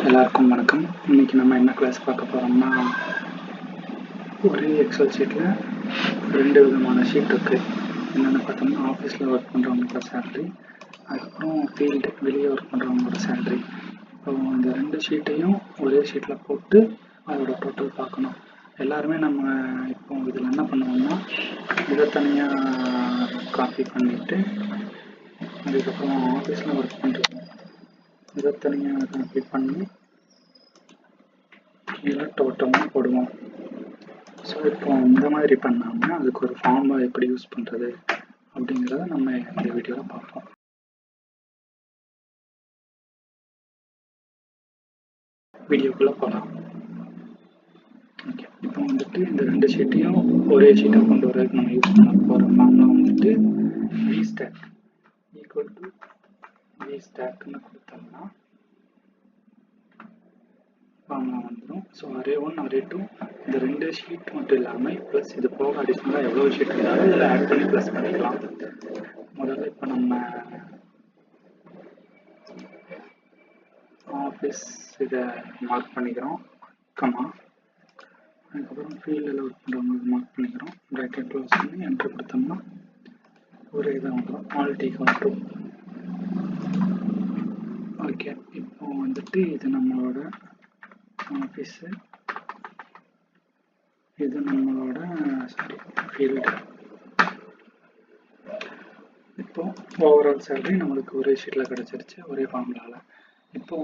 எல்லாருக்கும் வணக்கம். இன்னைக்கு நம்ம என்ன கிளாஸ் பார்க்க போகிறோம்னா, ஒரே எக்ஸல் ஷீட்டில் 2 விதமான ஷீட் இருக்குது. என்னென்னு பார்த்தோம்னா, ஆஃபீஸில் ஒர்க் பண்ணுறவங்களோட சேலரி, அதுக்கப்புறம் ஃபீல்டு வெளியே ஒர்க் பண்ணுறவங்களோட சேலரி. இப்போ இந்த 2 ஷீட்டையும் ஒரே ஷீட்டில் போட்டு அதோட டோட்டல் பார்க்கணும். எல்லாருமே நம்ம இப்போ இதில் என்ன பண்ணுவோம்னா, இதை தனியாக காப்பி பண்ணிவிட்டு, அதுக்கப்புறம் ஆஃபீஸில் ஒர்க் பண்ணுறது இதை தனியாக காப்பி பண்ணி கீழே டோட்டலாக போடுவோம். ஸோ இப்போ இந்த மாதிரி பண்ணாமல் அதுக்கு ஒரு ஃபார்முலா எப்படி யூஸ் பண்ணுறது அப்படிங்கிறத நம்ம இந்த வீடியோவில் பார்ப்போம். வீடியோக்குள்ளே போகலாம். ஓகே, இப்போ வந்துட்டு இந்த 2 ஷீட்டையும் ஒரே ஷீட்டை கொண்டு வரதுக்கு நம்ம யூஸ் பண்ண போகிற ஃபார்முலா வந்துட்டு V stock equal to V ஸ்டாக்னு கொடுத்தோம்னா ஃபார்முலா வந்துடும். ஸோ அரே 1 அரே 2 இந்த 2 ஷீட் மட்டும் இல்லாமல் ப்ளஸ் இது போக அடிஷ்னலாக எவ்வளோ ஷீட் இருந்தாலும் இதில் ஆட் பண்ணி ப்ளஸ் பண்ணிக்கலாம். முதல்ல இப்போ நம்ம ஆஃபீஸ் இதை மார்க் பண்ணிக்கிறோம், அதுக்கப்புறம் ஃபீல்டில் ஒர்க் பண்ணுறவங்களுக்கு மார்க் பண்ணிக்கிறோம். ப்ராக்கெட் க்ளோஸ் பண்ணி என்ட்ரு கொடுத்தோம்னா ஒரு இதை வந்துடும், ஆல் ஈக்குவல் டு. ஓகே, இப்போ வந்துட்டு இது நம்மளோட ஆஃபீஸு, இது நம்மளோட ஃபீல்டு. இப்போ ஓவரால் சேலரி நம்மளுக்கு ஒரே ஷீட்டில் கிடச்சிருச்சு, ஒரே ஃபார்முலாவில். இப்போ